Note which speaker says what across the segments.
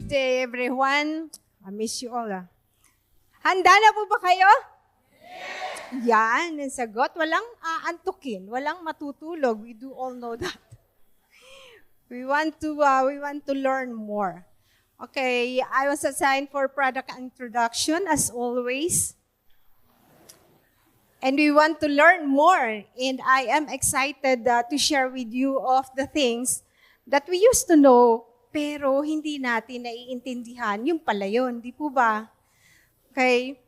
Speaker 1: Good day, everyone. I miss you all. Handa na po ba kayo? Yes! Yan, ang sagot. Walang aantukin, walang matutulog. We do all know that. We want to learn more. Okay, I was assigned for product introduction as always. And we want to learn more. And I am excited to share with you of the things that we used to know, pero hindi natin naiintindihan. Yung pala yun, di po ba? Okay?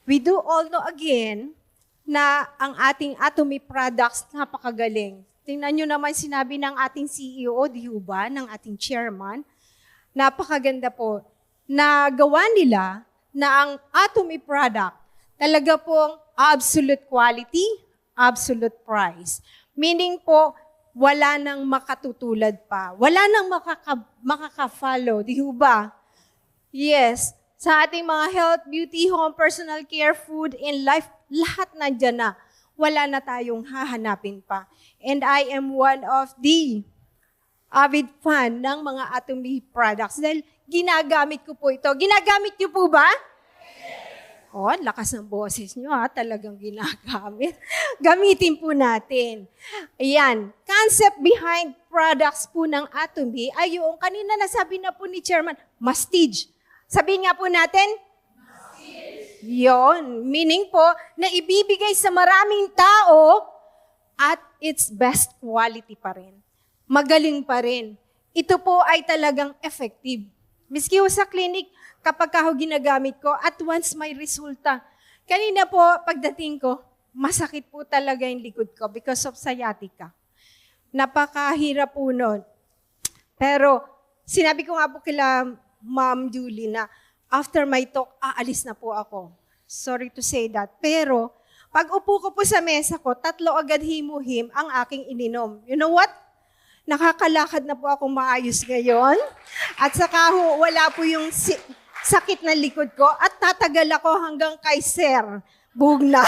Speaker 1: We do all know again na ang ating Atomy products napakagaling. Tingnan nyo naman sinabi ng ating CEO, di ba, ng ating chairman, napakaganda po, na gawa nila na ang Atomy product talaga pong absolute quality, absolute price. Meaning po, wala nang makatutulad pa. Wala nang makaka-follow, di ba? Yes, sa ating mga health, beauty, home, personal care, food, and life, lahat nandyan na. Wala na tayong hahanapin pa. And I am one of the avid fan ng mga Atomy products. Dahil ginagamit ko po ito. Ginagamit niyo po ba? Oh, lakas ng boses nyo talagang ginagamit. Gamitin po natin. Ayan, concept behind products po ng Atomy ay yung kanina nasabi na po ni Chairman, mastige. Sabihin nga po natin, mastige. Yon, meaning po na ibibigay sa maraming tao at its best quality pa rin. Magaling pa rin. Ito po ay talagang effective. Miski sa clinic, kapag ako ginagamit ko, at once may resulta. Kanina po, pagdating ko, masakit po talaga yung likod ko because of sciatica. Napakahirap po nun. Pero, sinabi ko nga po kila Ma'am Julie na after my talk, aalis na po ako. Sorry to say that. Pero, pag upo ko po sa mesa ko, 3 agad himuhim ang aking ininom. You know what? Nakakalakad na po ako maayos ngayon. At saka wala po yung sakit na likod ko at tatagal ako hanggang kay Sir Bugna.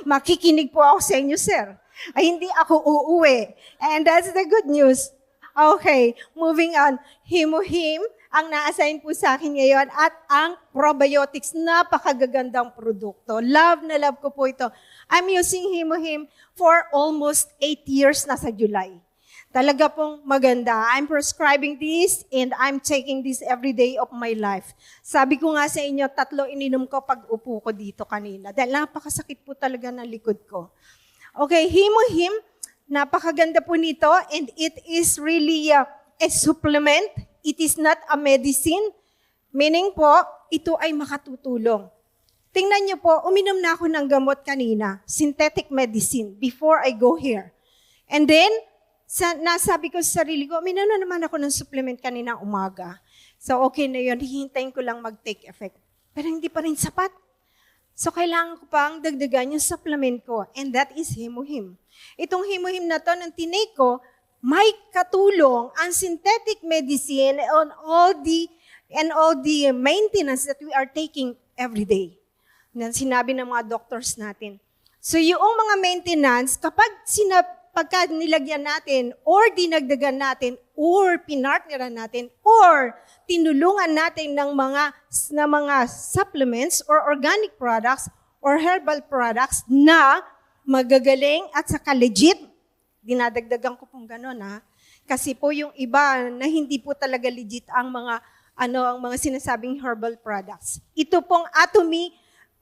Speaker 1: Makikinig po ako sa inyo, Sir. Ay, hindi ako uuwi. And that's the good news. Okay, moving on. Himuhim ang na-assign po sa akin ngayon at ang probiotics, napakagagandang produkto. Love na love ko po ito. I'm using Himuhim for almost 8 years na sa July. Talaga pong maganda. I'm prescribing this and I'm taking this every day of my life. Sabi ko nga sa inyo, 3 ininom ko pag upo ko dito kanina. Dahil napakasakit po talaga ng likod ko. Okay, Himuhim, napakaganda po nito and it is really a supplement. It is not a medicine. Meaning po, ito ay makatutulong. Tingnan niyo po, uminom na ako ng gamot kanina, synthetic medicine, before I go here. And then, nasabi ko sa sarili ko, uminom na naman ako ng supplement kanina umaga. So okay na yun, hihintayin ko lang mag-take effect. Pero hindi pa rin sapat. So kailangan ko pang dagdagan yung supplement ko, and that is Himuhim. Itong Himuhim na to, nang tinake ko, may katulong ang synthetic medicine on all the maintenance that we are taking every day. Na sinabi ng mga doctors natin. So yung mga maintenance, pagka nilagyan natin, or dinagdagan natin, or pinartneran natin, or tinulungan natin ng mga supplements, or organic products, or herbal products na magagaling at saka legit, dinadagdagan ko pong gano'n kasi po yung iba na hindi po talaga legit ang mga sinasabing herbal products. Ito pong Atomy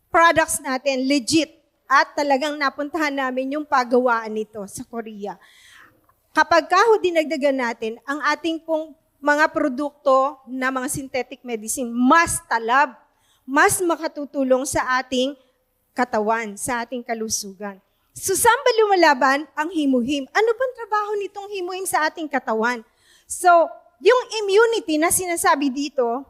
Speaker 1: products natin, legit. At talagang napuntahan namin yung pagawaan nito sa Korea. Kapag dinagdagan natin, ang ating pong mga produkto na mga synthetic medicine, mas talab, mas makatutulong sa ating katawan, sa ating kalusugan. So, saan ba lumalaban ang Himuhim? Ano bang trabaho nitong Himuhim sa ating katawan? So, yung immunity na sinasabi dito,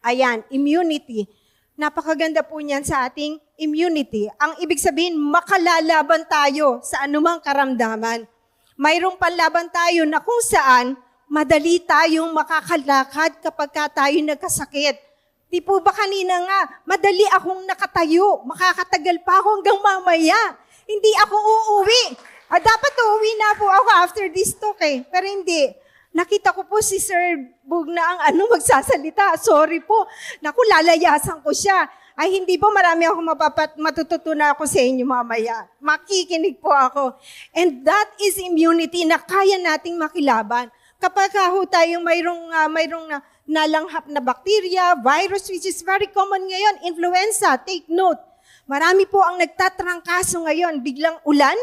Speaker 1: ayan, immunity. Napakaganda po niyan sa ating immunity. Ang ibig sabihin, makalalaban tayo sa anumang karamdaman. Mayroong panlaban tayo na kung saan madali tayong makakalakad kapag tayo nagkasakit. Di po ba kanina nga, madali akong nakatayo, makakatagal pa ako hanggang mamaya. Hindi ako uuwi. Dapat uuwi na po ako after this talk eh. Pero hindi. Nakita ko po si Sir Bug na ang magsasalita. Sorry po. Naku, lalayasan ko siya. Ay, hindi po, marami ako matututunan ako sa inyo mamaya. Makikinig po ako. And that is immunity na kaya nating makilaban. Kapag tayong mayroong nalanghap na bacteria, virus, which is very common ngayon, influenza, take note. Marami po ang nagtatrangkaso ngayon, biglang ulan,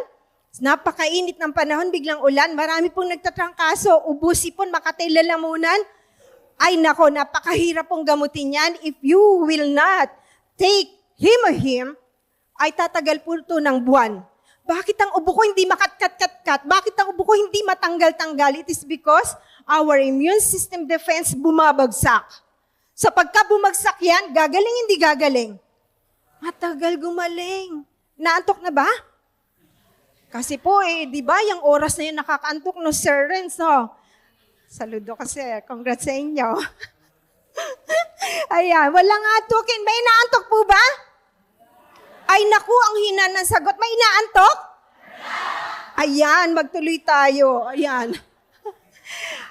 Speaker 1: napakainit ng panahon, biglang ulan, marami pong nagtatrangkaso, ubusipon, Makati, lalamunan. Ay nako, napakahirap pong gamutin yan. If you will not take Himo-Him, ay tatagal po ito ng buwan. Bakit ang ubo ko hindi makatkat-kat-kat? Bakit ang ubo ko hindi matanggal-tanggal? It is because our immune system defense bumabagsak. So pagka bumagsak yan, gagaling, hindi gagaling? Matagal gumaling. Naantok na ba? Kasi po di ba, yung oras na yun nakakaantok no, Sir Renz, no? Saludo kasi, congrats sa inyo. Ayan, walang antokin. May inaantok po ba? Ay naku, ang hina ng sagot. May inaantok? Ayan, magtuloy tayo. Ayan.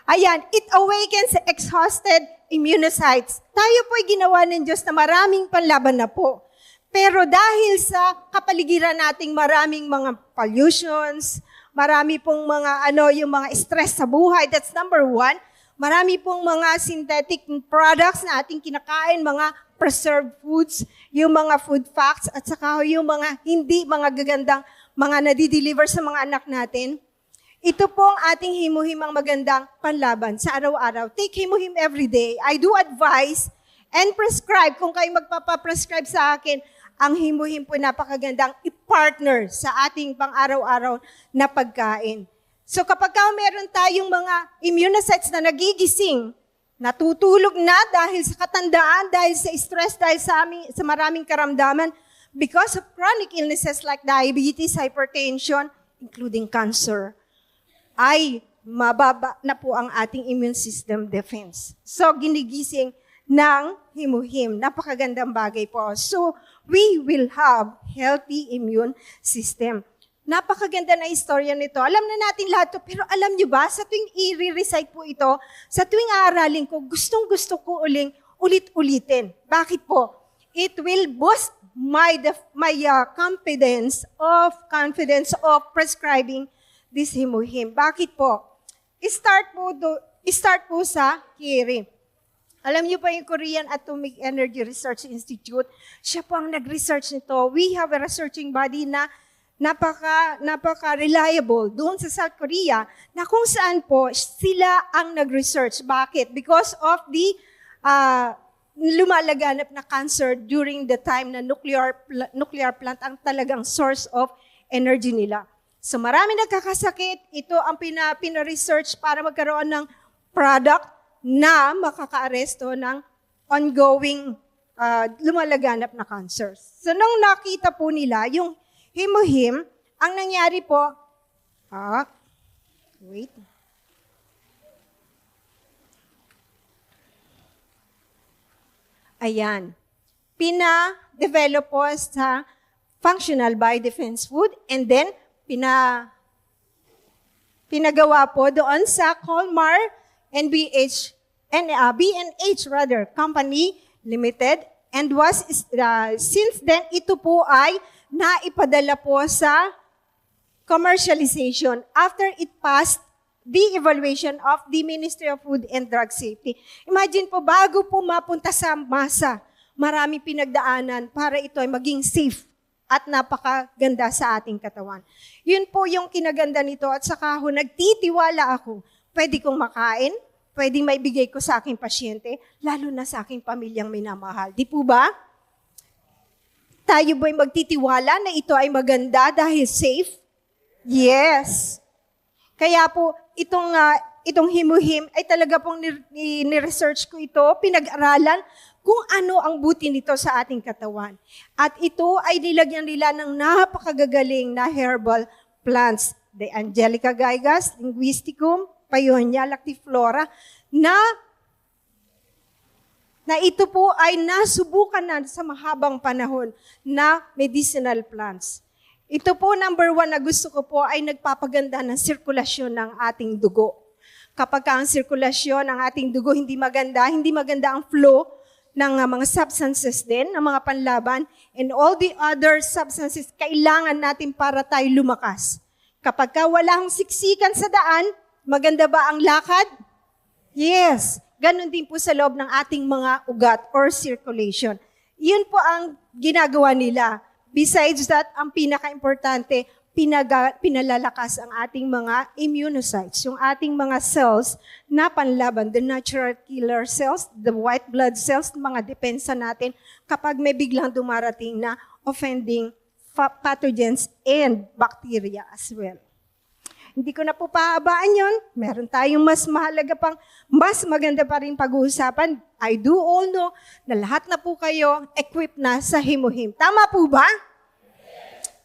Speaker 1: Ayan, it awakens exhausted immunocytes. Tayo po'y ginawa ng Diyos na maraming panlaban na po. Pero dahil sa kapaligiran nating maraming mga pollutions, marami pong mga yung mga stress sa buhay, that's number one. Marami pong mga synthetic products na ating kinakain, mga preserved foods, yung mga food facts, at saka yung mga hindi mga gagandang mga nadideliver sa mga anak natin. Ito pong ating Himo-Him ang magandang panlaban sa araw-araw. Take Himo-Him every day. I do advise and prescribe, kung kayo magpapaprescribe sa akin, ang Himo-Him po napakagandang i-partner sa ating pang-araw-araw na pagkain. So kapag meron tayong mga immunocytes na nagigising, natutulog na dahil sa katandaan, dahil sa stress, dahil sa maraming karamdaman, because of chronic illnesses like diabetes, hypertension, including cancer, ay mababa na po ang ating immune system defense. So ginigising ng Himo-Him. Napakagandang bagay po. So, we will have healthy immune system. Napakaganda na istorya nito. Alam na natin lahat to, pero alam nyo ba, sa tuwing i-recite po ito, sa tuwing aaralin ko, gustong-gusto ko ulit-ulitin. Bakit po? It will boost my confidence of prescribing this Himo-Him. Bakit po? Start po sa Kiri. Alam niyo pa yung Korean Atomic Energy Research Institute, siya po ang nag-research nito. We have a researching body na napaka-reliable doon sa South Korea na kung saan po sila ang nag-research. Bakit? Because of the lumalaganap na cancer during the time na nuclear plant ang talagang source of energy nila. So marami nagkakasakit, ito ang pina-research para magkaroon ng product na makaka-aresto ng ongoing lumalaganap na cancer. So nung nakita po nila yung Himo-Him, ang nangyari po, ayan, pina-develop po sa functional biodefense food and then pinagawa po doon sa Colmar B&H Company Limited, and since then ito po ay naipadala po sa commercialization after it passed the evaluation of the Ministry of Food and Drug Safety. Imagine po, bago po mapunta sa masa, marami pinagdaanan para ito ay maging safe at napakaganda sa ating katawan. Yun po yung kinaganda nito, at saka nagtitiwala ako, pwede kong makain, pwedeng maibigay ko sa aking pasyente, lalo na sa aking pamilyang minamahal. Di po ba? Tayo ba'y magtitiwala na ito ay maganda dahil safe? Yes. Kaya po, itong Himo-Him ay talaga pong ni-research ko ito, pinag-aralan kung ano ang buti nito sa ating katawan. At ito ay nilagyan nila ng napakagagaling na herbal plants. The Angelica gigas, linguisticum, Paeonia lactiflora, na ito po ay nasubukan na sa mahabang panahon na medicinal plants. Ito po, number 1 na gusto ko po ay nagpapaganda ng sirkulasyon ng ating dugo. Kapag ang sirkulasyon ng ating dugo hindi maganda ang flow ng mga substances din, ng mga panlaban, and all the other substances kailangan natin para tayo lumakas. Kapag wala akong siksikan sa daan, maganda ba ang lakad? Yes. Ganon din po sa loob ng ating mga ugat or circulation. Yun po ang ginagawa nila. Besides that, ang pinaka-importante, pinalalakas ang ating mga immunocytes, yung ating mga cells na panlaban, the natural killer cells, the white blood cells, mga depensa natin kapag may biglang dumarating na offending pathogens and bacteria as well. Hindi ko na po pahabaan yun. Meron tayong mas mahalaga pang, mas maganda pa rin pag-uusapan. I do all know na lahat na po kayo equipped na sa Himuhim. Tama po ba?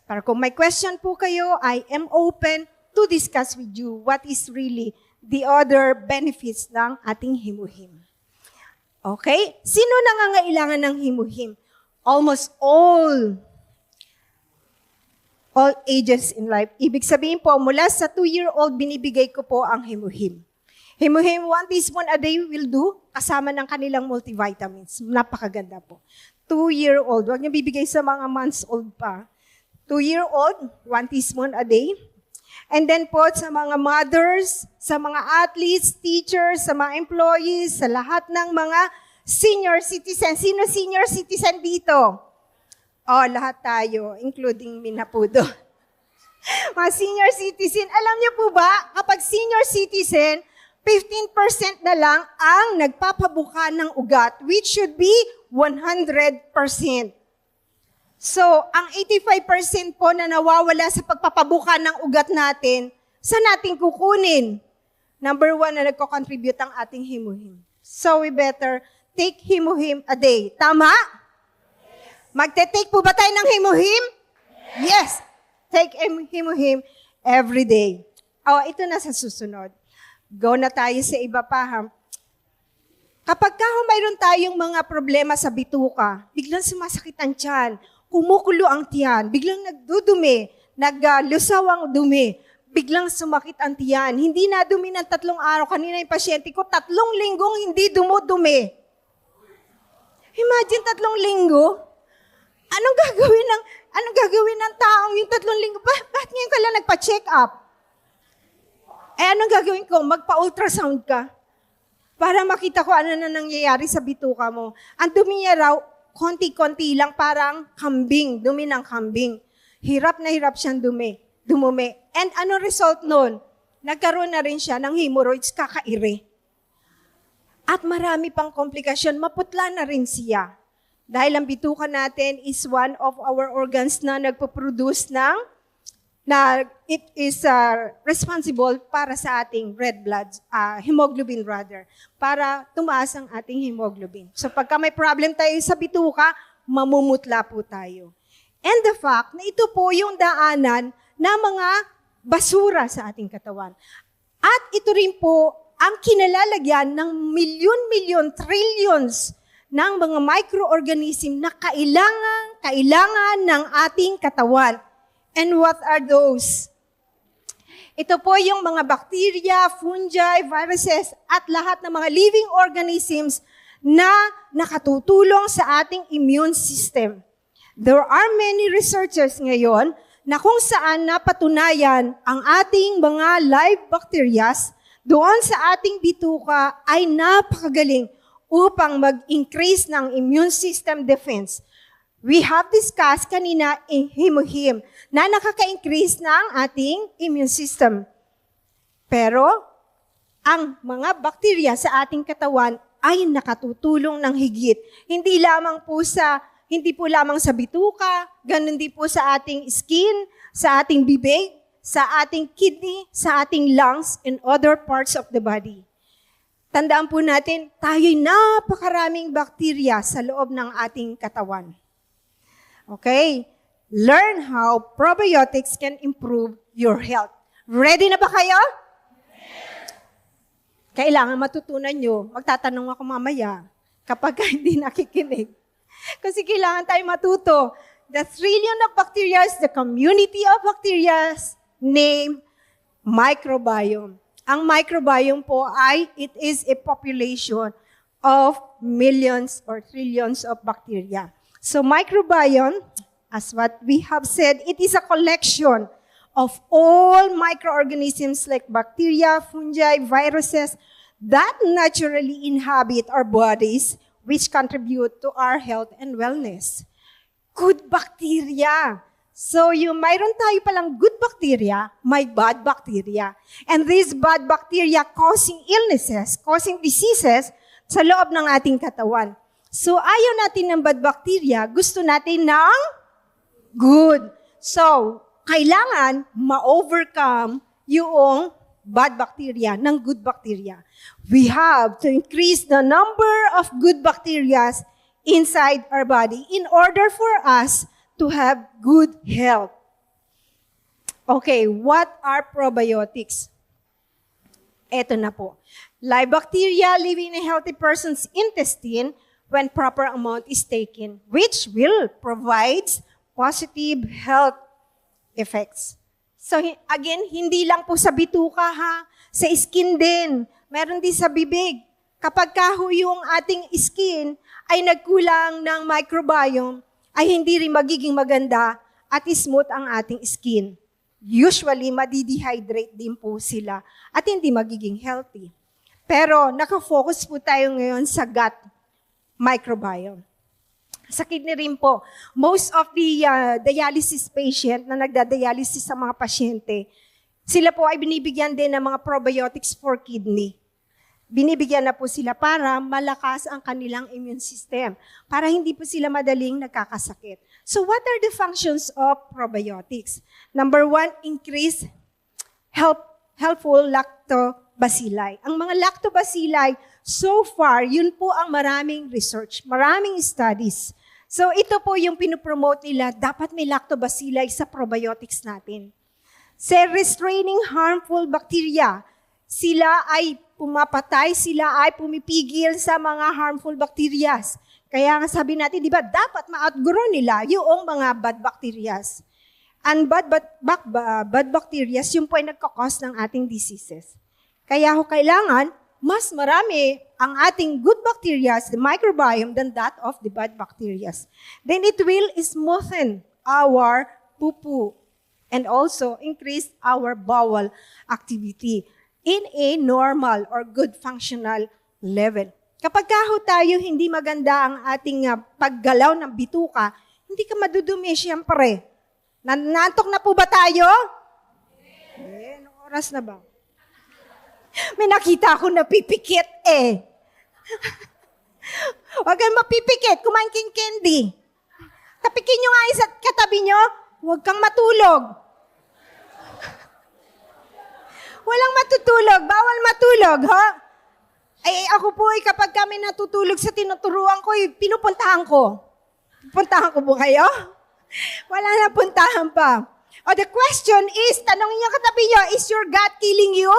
Speaker 1: Para kung may question po kayo, I am open to discuss with you what is really the other benefits ng ating Himuhim. Okay? Sino nangangailangan ng Himuhim? Almost all ages in life. Ibig sabihin po, mula sa 2-year-old, binibigay ko po ang Himuhim. Himuhim, 1 teaspoon a day will do, kasama ng kanilang multivitamins. Napakaganda po. 2-year-old, huwag niyo bibigay sa mga months old pa. 2-year-old, 1 teaspoon a day. And then po, sa mga mothers, sa mga athletes, teachers, sa mga employees, sa lahat ng mga senior citizens. Sino senior citizen dito? Lahat tayo, including Minapudo. Mga senior citizen, alam niyo po ba, kapag senior citizen, 15% na lang ang nagpapabuka ng ugat, which should be 100%. So, ang 85% po na nawawala sa pagpapabuka ng ugat natin, saan natin kukunin? Number 1 na nagko-contribute ang ating Himuhim. So, we better take Himuhim a day. Tama? Magte-take po ba tayo ng Himuhim? Yes. Take Himuhim every day. Ito na sa susunod. Go na tayo sa iba pa, ha? Kapag mayroon tayong mga problema sa bituka, biglang sumasakit ang tiyan, kumukulo ang tiyan, biglang nagdudumi, naglusaw ang dumi, biglang sumakit ang tiyan. Hindi na dumi ng 3 araw. Kanina yung pasyente ko, 3 linggong hindi dumudumi. Imagine 3 linggo. Anong gagawin ng taong yung 3 linggo? Bakit ngayon ka lang nagpa-check up? Anong gagawin ko? Magpa-ultrasound ka para makita ko ano na nangyayari sa bituka mo. Ang dumi niya raw, konti-konti lang, parang kambing, dumi ng kambing. Hirap na hirap siyang dumumi. And ano result nun? Nagkaroon na rin siya ng hemorrhoids, kakaire. At marami pang komplikasyon, maputla na rin siya. Dahil ang bituka natin is one of our organs na nagpo-produce it is responsible para sa ating red blood, hemoglobin rather, para tumaas ang ating hemoglobin. So pagka may problem tayo sa bituka, mamumutla po tayo. And the fact na ito po yung daanan ng mga basura sa ating katawan. At ito rin po ang kinalalagyan ng milyon-milyon, trillions ng mga microorganism na kailangan ng ating katawan. And what are those? Ito po yung mga bacteria, fungi, viruses, at lahat ng mga living organisms na nakatutulong sa ating immune system. There are many researchers ngayon na kung saan napatunayan ang ating mga live bacterias doon sa ating bituka ay napakagaling upang mag-increase ng immune system defense. We have discussed kanina in Himuhim na nakaka-increase ng ating immune system. Pero, ang mga bakterya sa ating katawan ay nakatutulong ng higit. Hindi po lamang sa bituka, ganun din po sa ating skin, sa ating bibig, sa ating kidney, sa ating lungs, and other parts of the body. Tandaan po natin, tayo'y napakaraming bakterya sa loob ng ating katawan. Okay? Learn how probiotics can improve your health. Ready na ba kayo? Kailangan matutunan nyo. Magtatanong ako mamaya kapag hindi nakikinig. Kasi kailangan tayo matuto. the trillion of bacteria, the community of bacteria, named microbiome. Ang microbiome po ay, it is a population of millions or trillions of bacteria. So microbiome, as what we have said, it is a collection of all microorganisms like bacteria, fungi, viruses that naturally inhabit our bodies, which contribute to our health and wellness. Good bacteria. So mayroon tayo palang good bacteria, may bad bacteria. And these bad bacteria causing illnesses, causing diseases sa loob ng ating katawan. So ayaw natin ng bad bacteria, gusto natin ng good. So, kailangan ma-overcome yung bad bacteria ng good bacteria. We have to increase the number of good bacteria inside our body in order for us to have good health. Okay, what are probiotics? Eto na po. Live bacteria living in a healthy person's intestine when proper amount is taken, which will provide positive health effects. So again, hindi lang po sa bituka ha, sa skin din. Meron din sa bibig. Kapag yung ating skin ay nagkulang ng microbiome, ay hindi rin magiging maganda at smooth ang ating skin. Usually, madidehydrate din po sila at hindi magiging healthy. Pero nakafocus po tayo ngayon sa gut microbiome. Sa kidney rin po, most of the dialysis patient na nagda-dialysis sa mga pasyente, sila po ay binibigyan din ng mga probiotics for kidney. Binibigyan na po sila para malakas ang kanilang immune system, para hindi po sila madaling nagkakasakit. So what are the functions of probiotics? Number 1, increase helpful lactobacilli. Ang mga lactobacilli, so far, yun po ang maraming research, maraming studies. So ito po yung pinopromote nila, dapat may lactobacilli sa probiotics natin. Sa restraining harmful bacteria, sila ay pumapatay, sila ay pumipigil sa mga harmful bacteria. Kaya nga sabi natin, di ba, dapat ma-outgrow nila yung mga bad bacteria. And bad bacteria, yung po ay nagkakos ng ating diseases. Kaya kailangan, mas marami ang ating good bacteria, the microbiome, than that of the bad bacteria. Then it will smoothen our poo-poo and also increase our bowel activity in a normal or good functional level. Kapag tayo hindi maganda ang ating paggalaw ng bituka, hindi ka madudumi, siyempre. Nanantok na po ba tayo? Anong oras na ba? May nakita ako na pipikit Huwag kang mapipikit, kumain kang candy. Tapikin nyo nga sa katabi nyo, huwag kang matulog. Walang matutulog, bawal matulog, ha? Ay, ako po kapag kami natutulog sa tinuturuan ko, pinupuntahan ko. Puntahan ko po kayo? Wala na puntahan pa. The question is, tanongin nyo katabi nyo, is your gut killing you?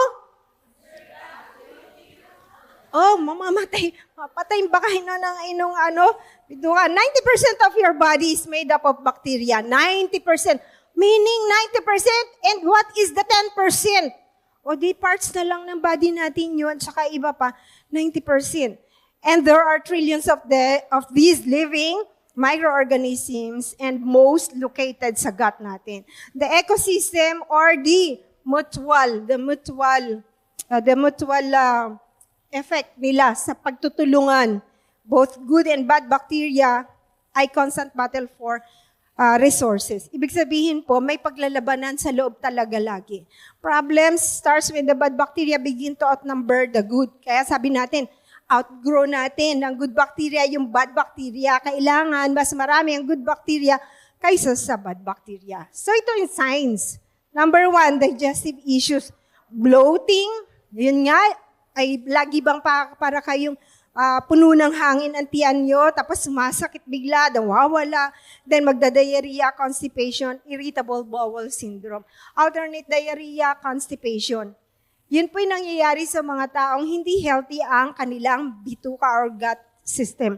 Speaker 1: Mamamatay. Mapatay ba kayo ng inong 90% of your body is made up of bacteria. 90%. Meaning 90%. And what is the 10%? Di parts na lang ng body natin yun, saka iba pa, 90%. And there are trillions of these living microorganisms and most located sa gut natin. The ecosystem or the mutual effect nila sa pagtutulungan, both good and bad bacteria, ay constant battle for resources. Ibig sabihin po, may paglalabanan sa loob talaga lagi. Problems starts when the bad bacteria begin to outnumber the good. Kaya sabi natin, outgrow natin ang good bacteria, yung bad bacteria. Kailangan mas marami ang good bacteria kaysa sa bad bacteria. So ito yung signs. Number 1, digestive issues. Bloating, yun nga, ay lagi bang para kayong puno ng hangin ang tiyan nyo, tapos sumasakit bigla, nawawala, then magda-diarrhea, constipation, irritable bowel syndrome, alternate diarrhea, constipation. Yun po yung nangyayari sa mga taong hindi healthy ang kanilang bituka or gut system.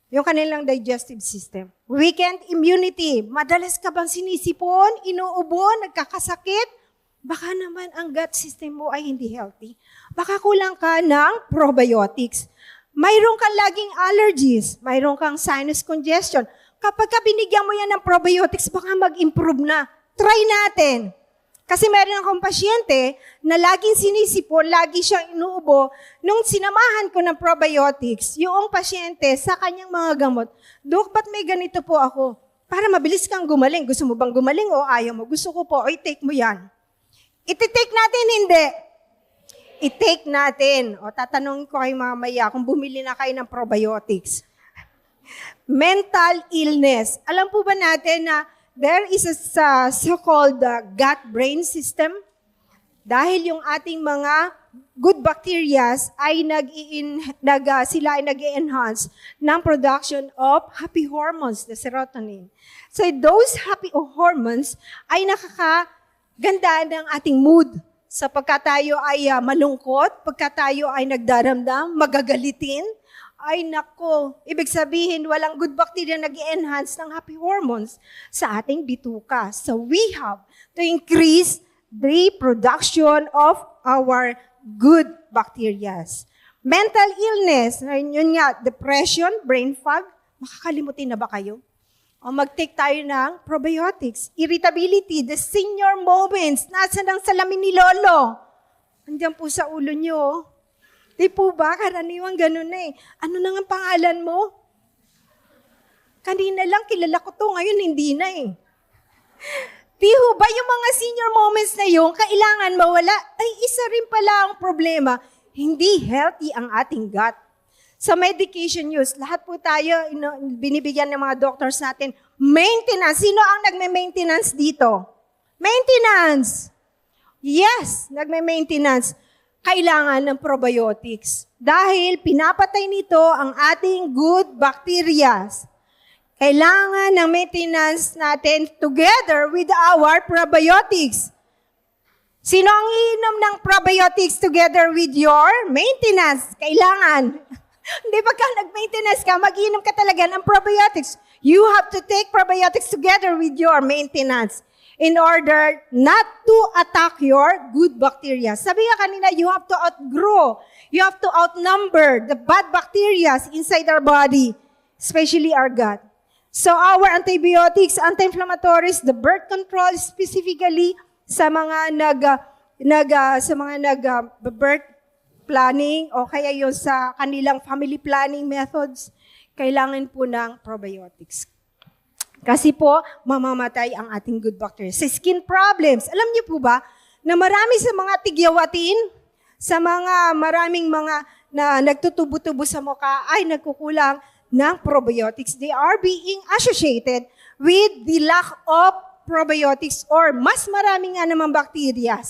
Speaker 1: yung kanilang digestive system. Weakened immunity. Madalas ka bang sinisipon, inuubo, nagkakasakit? Baka naman ang gut system mo ay hindi healthy. Baka kulang ka ng probiotics. Mayroon kang laging allergies. Mayroon kang sinus congestion. Kapag ka binigyan mo yan ng probiotics, baka mag-improve na. Try natin. Kasi meron akong pasyente na laging sinisipon, lagi siyang inuubo. Nung sinamahan ko ng probiotics, yung pasyente sa kanyang mga gamot, Dok, ba't may ganito po ako? Para mabilis kang gumaling. Gusto mo bang gumaling o ayaw mo? Gusto ko po, i-take mo yan. I-take natin, hindi. I-take natin. O, tatanungin ko kayo mamaya kung bumili na kayo ng probiotics. Mental illness. Alam po ba natin na there is a so-called gut-brain system? Dahil yung ating mga good bacteria ay sila ay nag-enhance ng production of happy hormones, the serotonin. So those happy hormones ay nakakaganda ng ating mood. Sapagkat tayo ay malungkot, pagka tayo ay nagdaramdam, magagalitin, ay nako, ibig sabihin walang good bacteria nag-enhance ng happy hormones sa ating bituka. So we have to increase the production of our good bacteria. Mental illness, yun nga, depression, brain fog, makakalimutin na ba kayo? O mag-take tayo ng probiotics. Irritability, the senior moments, nasa ng salamin ni Lolo. Andiyan po sa ulo nyo. Di po ba? Karaniwang ganun na eh. Ano na nga pangalan mo? Kanina lang, kilala ko to. Ngayon, hindi na eh. Di ho ba yung mga senior moments na yun, kailangan mawala? Ay, isa rin pala ang problema. Hindi healthy ang ating gut. Sa medication use, lahat po tayo, binibigyan ng mga doctors natin, maintenance. Sino ang nagme-maintenance dito? Maintenance. Yes, nagme-maintenance. Kailangan ng probiotics. Dahil pinapatay nito ang ating good bacteria. Kailangan ng maintenance natin together with our probiotics. Sino ang iinom ng probiotics together with your maintenance? Kailangan. Hindi, pagka nag-maintenance ka, mag-inom ka talaga ng probiotics. You have to take probiotics together with your maintenance in order not to attack your good bacteria. Sabi nga kanina, you have to outgrow, you have to outnumber the bad bacteria inside our body, especially our gut. So our antibiotics, anti-inflammatories, the birth control specifically sa mga birth planning o kaya yung sa kanilang family planning methods, kailangan po ng probiotics. Kasi po, mamamatay ang ating good bacteria. Sa skin problems, alam niyo po ba na marami sa mga tigyawatin, sa maraming mga na nagtutubo-tubo sa mukha ay nagkukulang ng probiotics. They are being associated with the lack of probiotics or mas marami nga naman bacteria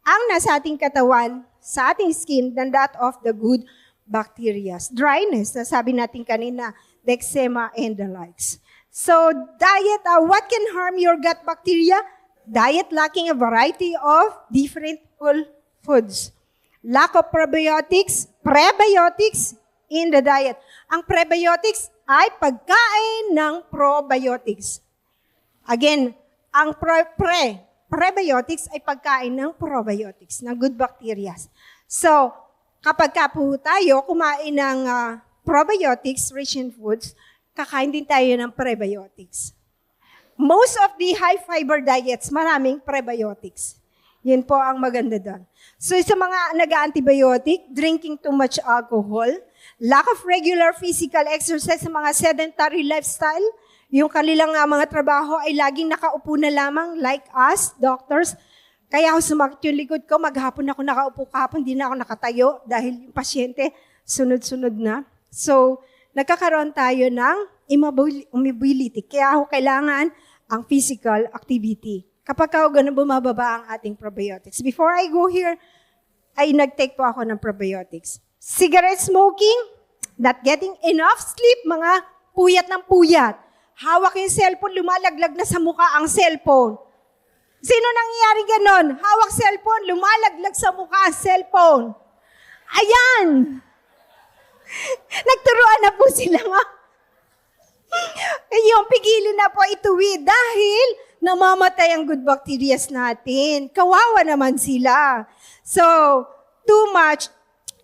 Speaker 1: ang nasa ating katawan, sa ating skin than that of the good bacteria. Dryness, sabi natin kanina, the eczema and the likes. So, diet, what can harm your gut bacteria? Diet lacking a variety of different whole foods. Lack of probiotics, prebiotics in the diet. Ang prebiotics ay pagkain ng probiotics. Again, ang prebiotics ay pagkain ng probiotics, ng good bacteria. So, kapag ka po tayo kumain ng probiotics-rich in foods, kakain din tayo ng prebiotics. Most of the high-fiber diets, maraming prebiotics. Yun po ang maganda doon. So sa mga nag-antibiotic, drinking too much alcohol, lack of regular physical exercise sa mga sedentary lifestyle, yung kanilang mga trabaho ay laging nakaupo na lamang like us, doctors. Kaya ako sumakit yung likod ko, maghapon ako nakaupo kahapon, hindi na ako nakatayo dahil yung pasyente sunod-sunod na. So, nagkakaroon tayo ng immobility. Kaya ako kailangan ang physical activity. Kapag ako ganun, bumababa ang ating probiotics. Before I go here, ay nag-take po ako ng probiotics. Cigarette smoking, not getting enough sleep, mga puyat ng puyat. Hawak yung cellphone, lumalaglag na sa mukha ang cellphone. Sino nangyayari ganon? Hawak cellphone, lumalaglag sa mukha ang cellphone. Ayan! Nagturuan na po sila, Yung pigilin na po ituwid dahil namamatay ang good bacteria natin. Kawawa naman sila. So, too much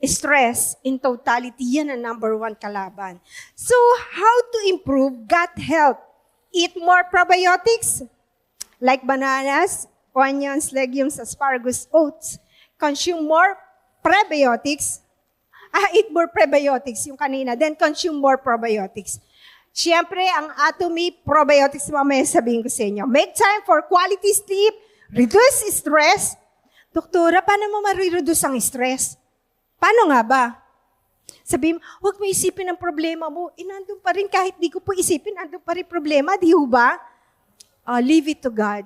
Speaker 1: stress in totality, yan ang number 1 kalaban. So, how to improve gut health? Eat more probiotics like bananas, onions, legumes, asparagus, oats. Consume more prebiotics. Eat more prebiotics yung kanina. Then consume more probiotics. Siyempre, ang Atomy Probiotics, mamaya sabihin ko sa inyo. Make time for quality sleep, reduce stress. Doktora, paano mo marireduce ang stress? Paano nga ba? Sabihin mo, huwag mo isipin ang problema mo. Nandun pa rin, kahit di ko po isipin, nandun pa rin problema, di ba? Leave it to God.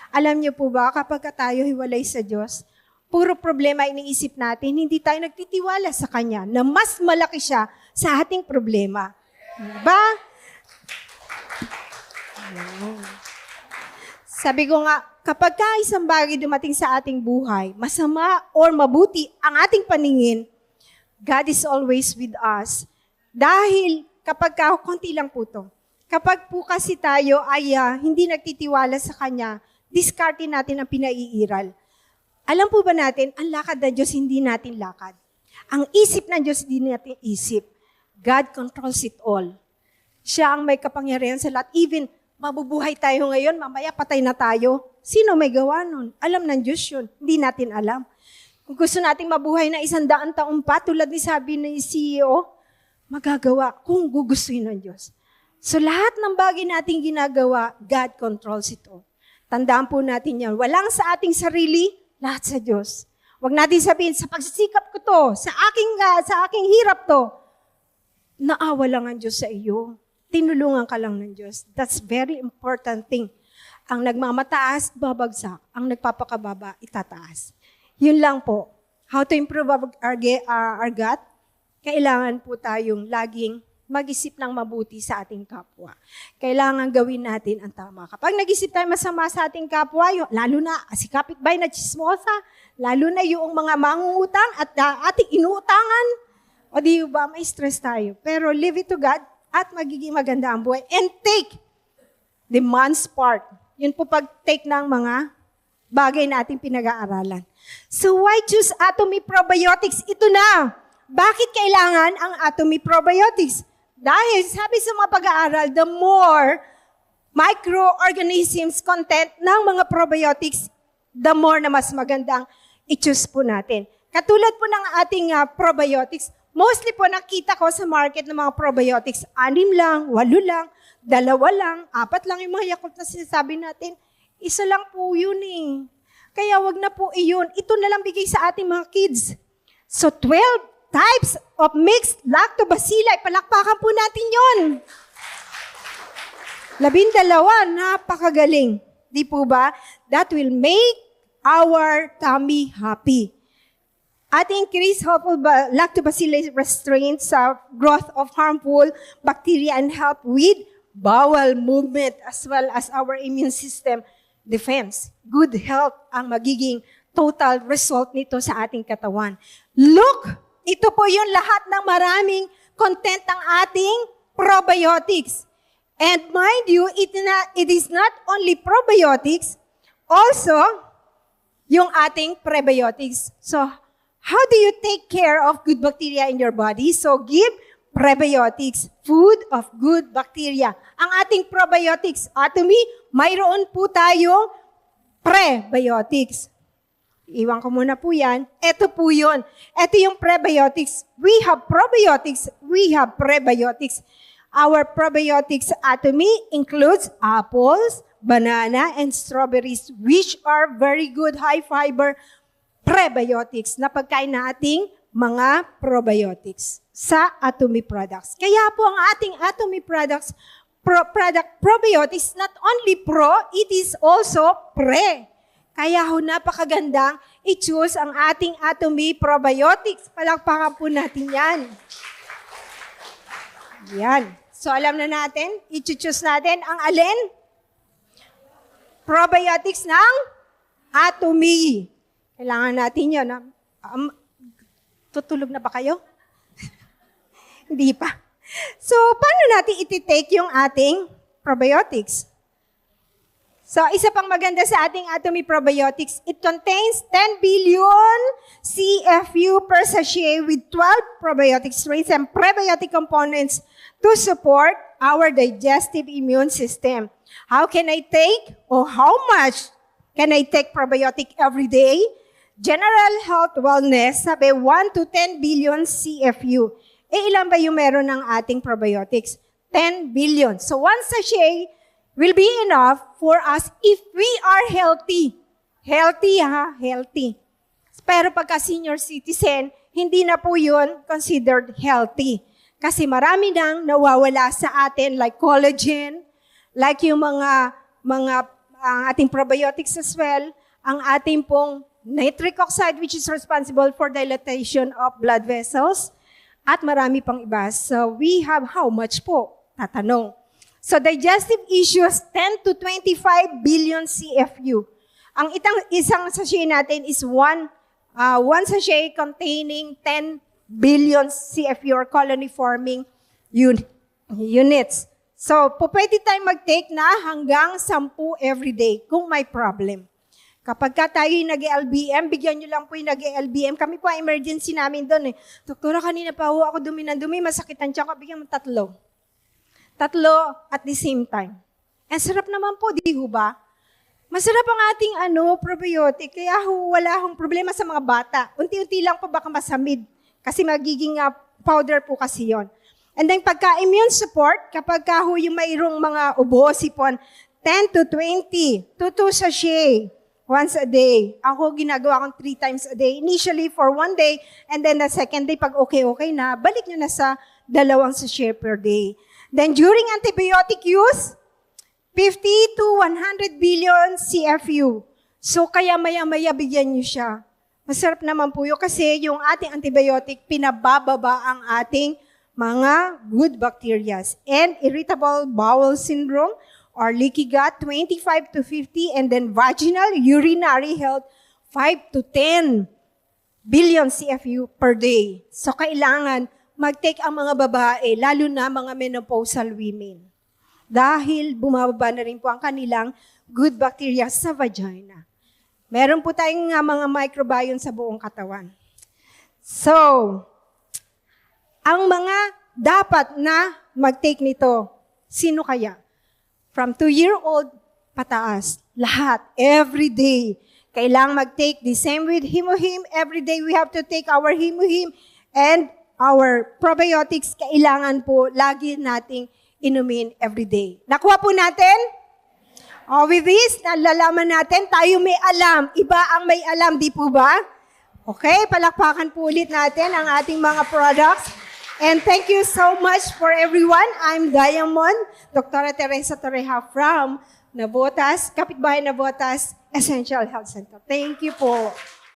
Speaker 1: Alam niyo po ba, kapag tayo hiwalay sa Diyos, puro problema iniisip natin, hindi tayo nagtitiwala sa Kanya na mas malaki siya sa ating problema. Diba? Sabi ko nga, kapag isang bagay dumating sa ating buhay, masama or mabuti ang ating paningin, God is always with us. Dahil kapag konti lang po to, kapag po kasi tayo ay hindi nagtitiwala sa Kanya, discardin natin ang pinaiiral. Alam po ba natin, ang lakad ng Diyos hindi natin lakad. Ang isip ng Diyos hindi natin isip. God controls it all. Siya ang may kapangyarihan sa lahat. Even mabubuhay tayo ngayon, mamaya patay na tayo. Sino may gawa nun? Alam ng Diyos yun. Hindi natin alam. Kung gusto nating mabuhay na 100 taon pa, tulad ni sabi ng CEO, magagawa kung gugustuhin ng Diyos. So lahat ng bagay nating ginagawa, God controls it all. Tandaan po natin yan. Walang sa ating sarili, lahat sa Diyos. Huwag natin sabihin, sa pagsisikap ko to, sa aking hirap to, naawa lang ang Diyos sa iyo. Tinulungan ka lang ng Diyos. That's very important thing. Ang nagmamataas, babagsak. Ang nagpapakababa, itataas. Yun lang po. How to improve our gut? Kailangan po tayong laging mag-isip ng mabuti sa ating kapwa. Kailangan gawin natin ang tama. Kapag nag-isip tayo masama sa ating kapwa, lalo na si kapitbahay na chismosa, lalo na yung mga mangungutang at ating inuutangan, o di ba, may stress tayo. Pero leave it to God at magiging maganda ang buhay. And take the man's part. Yun po pag-take ng mga bagay na ating pinag-aaralan. So why choose Atomy Probiotics? Ito na. Bakit kailangan ang Atomy Probiotics? Dahil sabi sa mga pag-aaral, the more microorganisms content ng mga probiotics, the more na mas magandang i-choose po natin. Katulad po ng ating probiotics, mostly po nakita ko sa market ng mga probiotics, 6 lang, 8 lang, 2 lang, 4 lang yung mga Yakult na sinasabi natin. Isa lang po yun eh. Kaya wag na po iyon. Ito na lang bigay sa ating mga kids. So 12 types of mixed lactobacilli. Palakpakan po natin yun. 12, napakagaling. Di po ba? That will make our tummy happy. At increase helpful lactobacillus restraints sa growth of harmful bacteria and help with bowel movement as well as our immune system defense. Good health ang magiging total result nito sa ating katawan. Look, ito po yung lahat ng maraming content ng ating probiotics. And mind you, it is not only probiotics, also yung ating prebiotics. So, how do you take care of good bacteria in your body? So, give prebiotics, food of good bacteria. Ang ating probiotics, Atomy, mayroon po tayong prebiotics. Iwan ko muna po yan. Ito po yun. Ito yung prebiotics. We have probiotics. We have prebiotics. Our probiotics Atomy includes apples, banana, and strawberries, which are very good high-fiber prebiotics na pagkain na ating mga probiotics sa Atomy products. Kaya po ang ating Atomy products, probiotics, not only pro, it is also pre. Kaya ho, napakagandang i-choose ang ating Atomy probiotics. Palakpakan po natin yan. Yan. So alam na natin, i-choose natin ang alin? Probiotics ng Atomy. Kailangan natin yun. Tutulog na ba kayo? Hindi pa. So, paano natin iti-take yung ating probiotics? So, isa pang maganda sa ating Atomy Probiotics, it contains 10 billion CFU per sachet with 12 probiotic strains and prebiotic components to support our digestive immune system. How can I take or how much can I take probiotic every day? General Health Wellness, sabi 1 to 10 billion CFU. Ilan ba yung meron ng ating probiotics? 10 billion. So, one sachet will be enough for us if we are healthy. Healthy, ha? Healthy. Pero pagka senior citizen, hindi na po yun considered healthy. Kasi marami nang nawawala sa atin like collagen, like yung mga ating probiotics as well, ang ating pong nitric oxide which is responsible for dilatation of blood vessels, at marami pang iba. So we have how much po? Tatanong. So digestive issues, 10 to 25 billion CFU. Ang isang sachet natin is one sachet containing 10 billion CFU or colony-forming units. So, pwede tayong mag-take na hanggang 10 every day kung may problem. Kapag tayo yung nag-LBM, bigyan nyo lang po yung nag-LBM. Kami po, emergency namin doon eh. Doktora, kanina pa ho ako dumi ng dumi, masakit ang tiyan ko, bigyan mo 3. 3 at the same time. And sarap naman po, di ho ba? Masarap ang ating probiotic, kaya wala hong problema sa mga bata. Unti-unti lang po baka masamid, kasi magiging powder po kasi yon. And then pagka-immune support, kapag yung mayroong mga ubo, sipon, 10 to 20, to 2 sachet, once a day. Ako ginagawa kong 3 times a day. Initially for 1 day, and then the second day, pag okay na, balik nyo na sa 2 sachet per day. Then during antibiotic use, 50 to 100 billion CFU. So kaya maya-maya bigyan nyo siya. Masarap naman po yun kasi yung ating antibiotic, pinabababa ang ating mga good bacteria. And irritable bowel syndrome or leaky gut, 25 to 50. And then vaginal urinary health, 5 to 10 billion CFU per day. So kailangan mag-take ang mga babae, lalo na mga menopausal women. Dahil bumababa na rin po ang kanilang good bacteria sa vagina. Meron po tayong mga microbiome sa buong katawan. So, ang mga dapat na mag-take nito, sino kaya? From 2-year-old pataas, lahat, every day. Kailangan mag-take the same with Himuhim. Every day we have to take our Himuhim and our probiotics, kailangan po lagi nating inumin every day. Nakuha po natin? With this, nalalaman natin, tayo may alam. Iba ang may alam, di po ba? Okay, palakpakan po ulit natin ang ating mga products. And thank you so much for everyone. I'm Diamond, Dr. Teresa Torreja from Navotas, Kapitbahay Navotas Essential Health Center. Thank you po.